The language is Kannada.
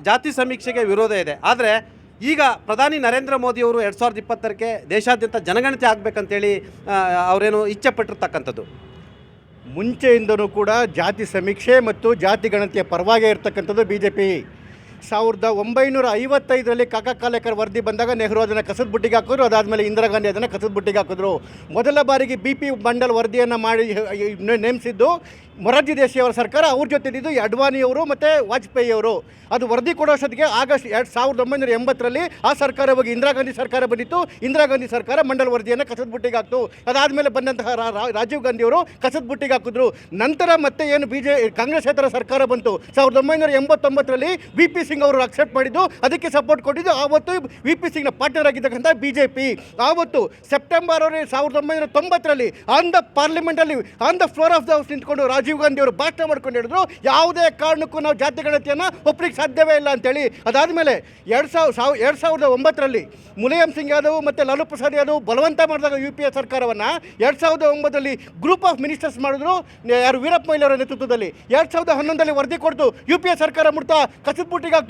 ಜಾತಿ ಸಮೀಕ್ಷೆಗೆ ವಿರೋಧ ಇದೆ. ಆದರೆ ಈಗ ಪ್ರಧಾನಿ ನರೇಂದ್ರ ಮೋದಿಯವರು 2020ಕ್ಕೆ ದೇಶಾದ್ಯಂತ ಜನಗಣತಿ ಆಗಬೇಕಂತೇಳಿ ಅವರೇನು ಇಚ್ಛೆ ಪಟ್ಟಿರ್ತಕ್ಕಂಥದ್ದು. ಮುಂಚೆಯಿಂದನೂ ಕೂಡ ಜಾತಿ ಸಮೀಕ್ಷೆ ಮತ್ತು ಜಾತಿ ಗಣತಿಯ ಪರವಾಗೇ ಇರ್ತಕ್ಕಂಥದ್ದು BJP. 1955ರಲ್ಲಿ ಕಾಕಾ ಕಾಲೇಕರ್ ವರದಿ ಬಂದಾಗ ನೆಹರು ಅದನ್ನು ಕಸದ ಬುಟ್ಟಿಗೆ ಹಾಕಿದ್ರು. ಅದಾದಮೇಲೆ ಇಂದಿರಾ ಗಾಂಧಿ ಅದನ್ನು ಕಸದ ಬುಟ್ಟಿಗೆ ಹಾಕಿದ್ರು. ಮೊದಲ ಬಾರಿಗೆ BP ಮಂಡಲ್ ವರದಿಯನ್ನು ಮಾಡಿ ನೇಮಿಸಿದ್ದು ಮೊರಾರ್ಜಿ ದೇಸಾಯಿ ಅವರ ಸರ್ಕಾರ. ಅವ್ರ ಜೊತೆ ಇದ್ದಿದ್ದು ಅಡ್ವಾಣಿಯವರು ಮತ್ತು ವಾಜಪೇಯಿಯವರು. ಅದು ವರದಿ ಕೊಡೋಷ್ಟೊತ್ತಿಗೆ ಆಗಸ್ಟ್ 1980ರಲ್ಲಿ ಆ ಸರ್ಕಾರ ಹೋಗಿ ಇಂದಿರಾ ಗಾಂಧಿ ಸರ್ಕಾರ ಬಂದಿತ್ತು. ಇಂದಿರಾ ಗಾಂಧಿ ಸರ್ಕಾರ ಮಂಡಲ್ ವರದಿಯನ್ನು ಕಸದ ಬುಟ್ಟಿಗೆ ಹಾಕ್ತು. ಅದಾದಮೇಲೆ ಬಂದಂತಹ ರಾಜೀವ್ ಗಾಂಧಿಯವರು ಕಸದ ಬುಟ್ಟಿಗೆ ಹಾಕಿದ್ರು. ನಂತರ ಮತ್ತೆ ಏನು ಕಾಂಗ್ರೆಸ್ಸೇತರ ಸರ್ಕಾರ ಬಂತು 1989ರಲ್ಲಿ VP ಸಿಂಗ್ ಅವರು ಅಕ್ಸೆಪ್ಟ್ ಮಾಡಿದ್ದು, ಅದಕ್ಕೆ ಸಪೋರ್ಟ್ ಕೊಟ್ಟಿದ್ದು. ಆವತ್ತು VP ಸಿಂಗ್ನ ಪಾರ್ಟ್ನರ್ ಆಗಿರ್ತಕ್ಕಂಥ BJP ಆವತ್ತು ಸೆಪ್ಟೆಂಬರ್ 1990ರಲ್ಲಿ ಆನ್ ದ ಪಾರ್ಲಿಮೆಂಟಲ್ಲಿ on the floor of the house ನಿಂತ್ಕೊಂಡು ರಾಜೀವ್ ಗಾಂಧಿ ಅವರು ಭಾಷಣ ಮಾಡ್ಕೊಂಡು ಹೇಳಿದ್ರು, ಯಾವುದೇ ಕಾರಣಕ್ಕೂ ನಾವು ಜಾತಿ ಗಣತಿಯನ್ನು ಒಪ್ಪಲಿಕ್ಕೆ ಸಾಧ್ಯವೇ ಇಲ್ಲ ಅಂತೇಳಿ. ಅದಾದಮೇಲೆ 2009ರಲ್ಲಿ ಮುಲಾಯಂ ಸಿಂಗ್ ಯಾದವ್ ಮತ್ತು ಲಾಲು ಪ್ರಸಾದ್ ಯಾದವ್ ಬಲವಂತ ಮಾಡಿದಾಗ UPA ಸರ್ಕಾರವನ್ನು 2009ರಲ್ಲಿ ಗ್ರೂಪ್ ಆಫ್ ಮಿನಿಸ್ಟರ್ಸ್ ಮಾಡಿದ್ರು, ಯಾರು ವೀರಪ್ಪ ಮೊಯ್ಲಿ ಅವರ ನೇತೃತ್ವದಲ್ಲಿ. 2011ರಲ್ಲಿ ವರದಿ ಕೊಡ್ತು, UPA ಸರ್ಕಾರ ಮುಡ್ತಾ ಕಸದ ಬುಟ್ಟಿಗೆ ಹಾಕ್ತು.